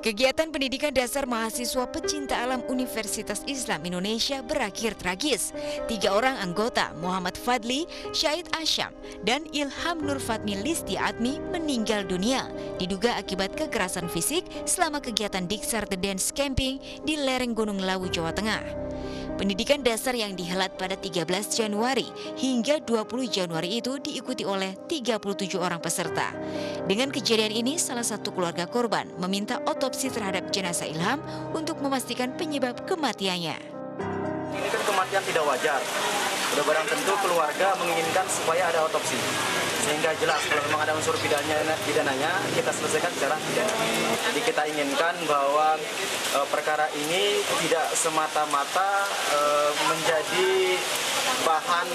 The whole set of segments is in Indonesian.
Kegiatan pendidikan dasar mahasiswa pecinta alam Universitas Islam Indonesia berakhir tragis. 3 orang anggota, Muhammad Fadli, Syahid Asyam, dan Ilham Nur Fatmi Listiatmi meninggal dunia diduga akibat kekerasan fisik selama kegiatan Diksar The Dance Camping di lereng Gunung Lawu, Jawa Tengah. Pendidikan dasar yang dihelat pada 13 Januari hingga 20 Januari itu diikuti oleh 37 orang peserta. Dengan kejadian ini, salah satu keluarga korban meminta otopsi terhadap jenazah Ilham untuk memastikan penyebab kematiannya. Ini kan kematian tidak wajar. Sudah barang tentu keluarga menginginkan supaya ada otopsi. Sehingga jelas kalau memang ada unsur pidananya, kita selesaikan secara pidana. Jadi kita inginkan bahwa perkara ini tidak semata-mata menjadi bahan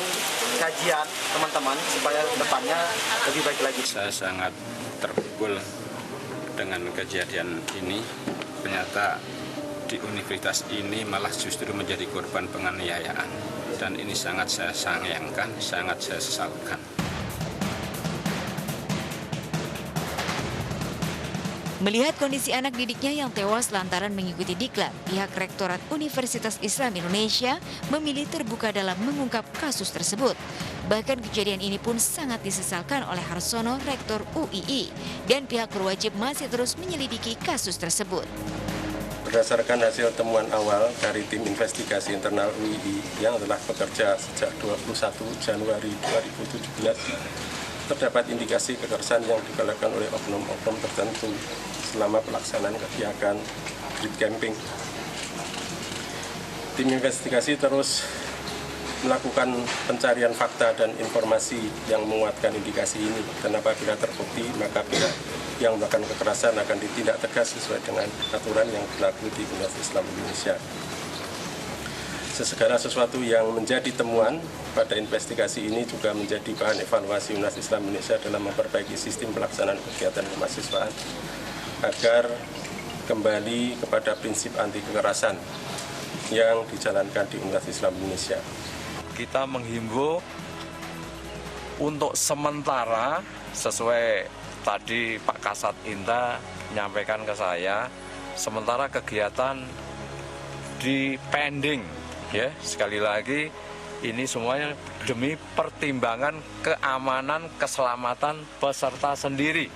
kajian teman-teman supaya depannya lebih baik lagi. Saya sangat terpukul dengan kejadian ini. Ternyata di universitas ini malah justru menjadi korban penganiayaan. Dan ini sangat saya sayangkan, sangat saya sesalkan. Melihat kondisi anak didiknya yang tewas lantaran mengikuti diklat, pihak Rektorat Universitas Islam Indonesia memilih terbuka dalam mengungkap kasus tersebut. Bahkan kejadian ini pun sangat disesalkan oleh Harsono, Rektor UII, dan pihak berwajib masih terus menyelidiki kasus tersebut. Berdasarkan hasil temuan awal dari tim investigasi internal UII yang telah bekerja sejak 21 Januari 2017, terdapat indikasi kekerasan yang dilakukan oleh oknum-oknum tertentu selama pelaksanaan kegiatan Great Camping. Tim investigasi terus melakukan pencarian fakta dan informasi yang menguatkan indikasi ini. Dan apabila terbukti, maka pihak yang melakukan kekerasan akan ditindak tegas sesuai dengan aturan yang berlaku di Universitas Islam Indonesia. Segala sesuatu yang menjadi temuan pada investigasi ini juga menjadi bahan evaluasi Universitas Islam Indonesia dalam memperbaiki sistem pelaksanaan kegiatan kemahasiswaan agar kembali kepada prinsip anti kekerasan yang dijalankan di Universitas Islam Indonesia. Kita menghimbau untuk sementara sesuai tadi Pak Kasat Inta menyampaikan ke saya, sementara kegiatan di pending. Ya, sekali lagi ini semuanya demi pertimbangan keamanan, keselamatan peserta sendiri.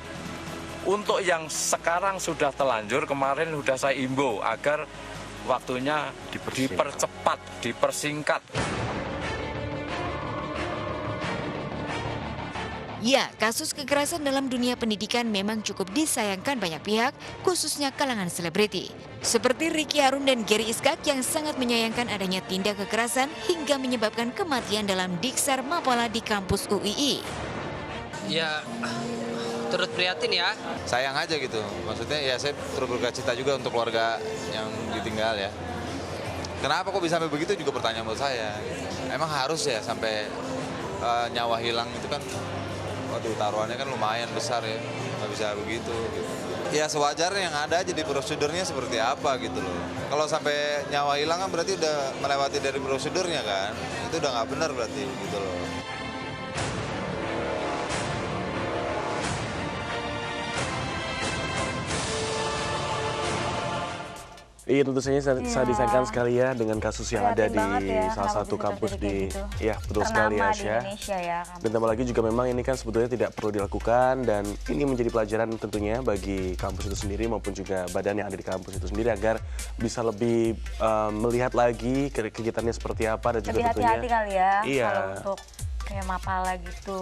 Untuk yang sekarang sudah telanjur, kemarin sudah saya imbau agar waktunya dipercepat, dipersingkat. Ya, kasus kekerasan dalam dunia pendidikan memang cukup disayangkan banyak pihak, khususnya kalangan selebriti. Seperti Ricky Harun dan Gary Iskak yang sangat menyayangkan adanya tindak kekerasan hingga menyebabkan kematian dalam Diksar Mapala di kampus UII. Ya, turut prihatin ya. Sayang aja gitu, maksudnya ya saya turut berkacita juga untuk keluarga yang ditinggal ya. Kenapa kok bisa sampai begitu juga pertanyaan buat saya. Emang harus ya sampai nyawa hilang itu kan. Waduh, taruhannya kan lumayan besar ya, nggak bisa begitu. Gitu. Ya sewajarnya yang ada aja di prosedurnya seperti apa gitu loh. Kalau sampai nyawa hilang kan berarti udah melewati dari prosedurnya kan, itu udah nggak benar berarti gitu loh. Iya, tentu saja saya disayangkan sekali ya dengan kasus yang ada di salah satu kampus di ya betul sekali ya, dan tambah lagi juga memang ini kan sebetulnya tidak perlu dilakukan dan ini menjadi pelajaran tentunya bagi kampus itu sendiri maupun juga badan yang ada di kampus itu sendiri agar bisa lebih melihat lagi kegiatannya seperti apa dan juga lebih tentunya hati-hati kali ya kalau iya. untuk kayak Mapala gitu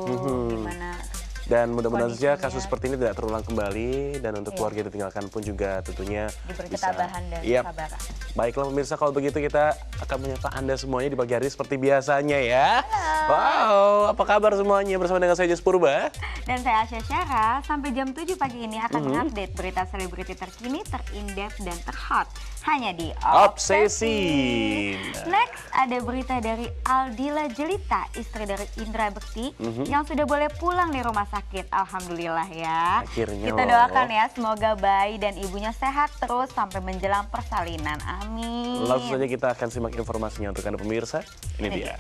gimana. Dan mudah-mudahan saja kasus seperti ini tidak terulang kembali dan untuk keluarga yang ditinggalkan pun juga tentunya diberi bisa ketabahan dan kesabaran. Baiklah pemirsa, kalau begitu kita akan menyapa Anda semuanya di pagi hari seperti biasanya ya. Halo. Wow, apa kabar semuanya? Bersama dengan saya Jas Purba. Dan saya Asya Syara, sampai jam 7 pagi ini akan mengupdate berita selebriti terkini, terindep dan terhot hanya di Obsesi. Next ada berita dari Aldila Jelita, istri dari Indra Bekti yang sudah boleh pulang di rumah sakit. Alhamdulillah ya. Akhirnya kita doakan ya semoga bayi dan ibunya sehat terus sampai menjelang persalinan. Amin. Langsung saja kita akan simak informasinya untuk Anda pemirsa. Ini dia.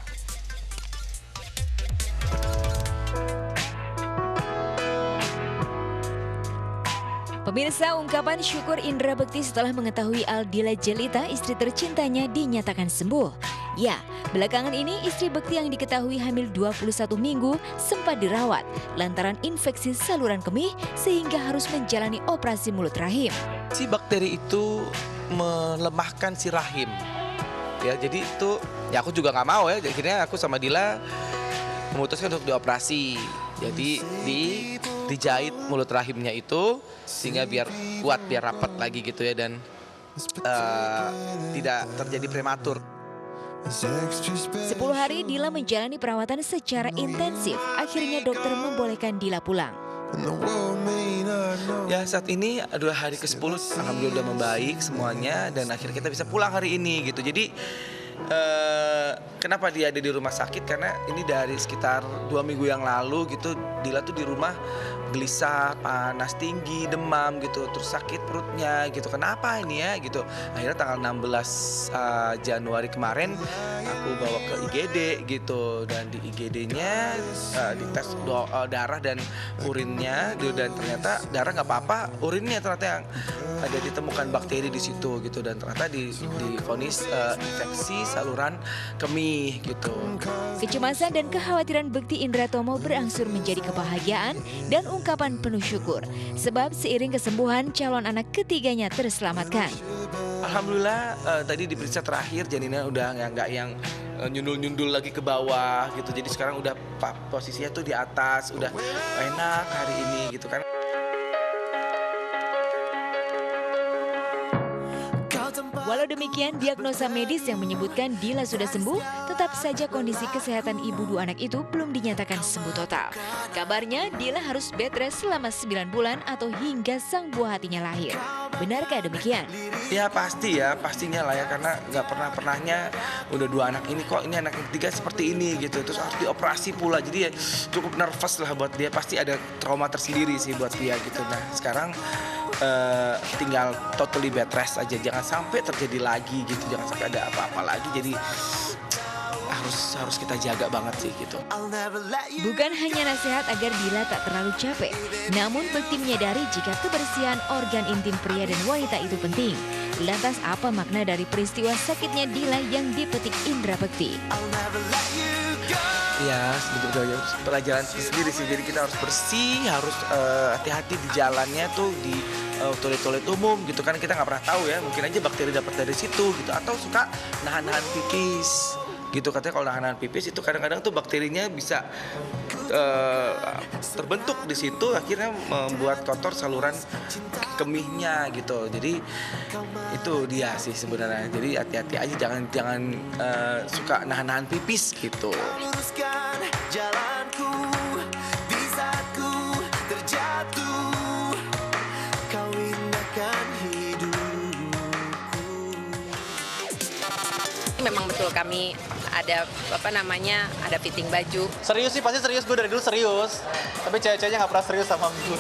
Pemirsa, ungkapan syukur Indra Bekti setelah mengetahui Aldila Jelita, istri tercintanya, dinyatakan sembuh. Ya, belakangan ini istri Bekti yang diketahui hamil 21 minggu sempat dirawat lantaran infeksi saluran kemih sehingga harus menjalani operasi mulut rahim. Si bakteri itu melemahkan si rahim. Ya, jadi itu ya aku juga nggak mau ya. Akhirnya aku sama Dila memutuskan untuk dioperasi. Jadi dijahit mulut rahimnya itu sehingga biar kuat, biar rapat lagi gitu ya, dan tidak terjadi prematur. 10 hari Dila menjalani perawatan secara intensif. Akhirnya dokter membolehkan Dila pulang. Ya, saat ini adalah hari ke-10, alhamdulillah udah membaik semuanya dan akhirnya kita bisa pulang hari ini gitu. Jadi kenapa dia ada di rumah sakit? Karena ini dari sekitar 2 minggu yang lalu gitu, Dila tuh di rumah gelisah, panas tinggi, demam gitu, terus sakit perutnya gitu. Kenapa ini ya gitu. Akhirnya tanggal 16 Januari kemarin aku bawa ke IGD gitu, dan di IGD-nya dites darah dan urinnya, dan ternyata darah nggak apa-apa, urinnya ternyata yang ada ditemukan bakteri di situ gitu, dan ternyata divonis infeksi saluran kemih gitu. Kecemasan dan kekhawatiran Bekti Indratomo berangsur menjadi kebahagiaan dan ungkapan penuh syukur. Sebab seiring kesembuhan, calon anak ketiganya terselamatkan. Alhamdulillah tadi diperiksa terakhir janinnya udah nggak yang nyundul-nyundul lagi ke bawah gitu. Jadi sekarang udah posisinya tuh di atas, udah enak hari ini gitu kan. Walau demikian, diagnosa medis yang menyebutkan Dila sudah sembuh, tetap saja kondisi kesehatan ibu 2 anak itu belum dinyatakan sembuh total. Kabarnya Dila harus bed rest selama 9 bulan atau hingga sang buah hatinya lahir. Benarkah demikian? Ya pasti ya, pastinya lah ya, karena nggak pernahnya udah 2 anak ini kok ini anak yang ketiga seperti ini gitu, terus harus dioperasi pula, jadi ya cukup nervous lah buat dia, pasti ada trauma tersendiri sih buat dia gitu. Nah sekarang tinggal totally bed rest aja, jangan sampai terjadi lagi gitu, jangan sampai ada apa-apa lagi, jadi harus kita jaga banget sih gitu. Bukan hanya nasihat agar Dila tak terlalu capek, namun Bekti menyadari jika kebersihan organ intim pria dan wanita itu penting. Lantas apa makna dari peristiwa sakitnya Dila yang dipetik Indra Bekti? Ya, sebetulnya pelajaran sendiri sih. Jadi kita harus bersih, harus hati-hati di jalannya tuh, di toilet-toilet umum gitu kan. Kita nggak pernah tahu ya, mungkin aja bakteri dapat dari situ gitu. Atau suka nahan-nahan pipis gitu. Katanya kalau nahan-nahan pipis itu kadang-kadang tuh bakterinya bisa terbentuk di situ, akhirnya membuat kotor saluran kemihnya gitu. Jadi itu dia sih sebenarnya. Jadi hati-hati aja, jangan suka nahan-nahan pipis gitu. Jalanku di saat ku terjatuh, kau indahkan hidupku. Memang betul kami ada ada fitting baju. Serius sih, pasti serius, gue dari dulu serius. Tapi cewek-ceweknya nggak pernah serius sama gue.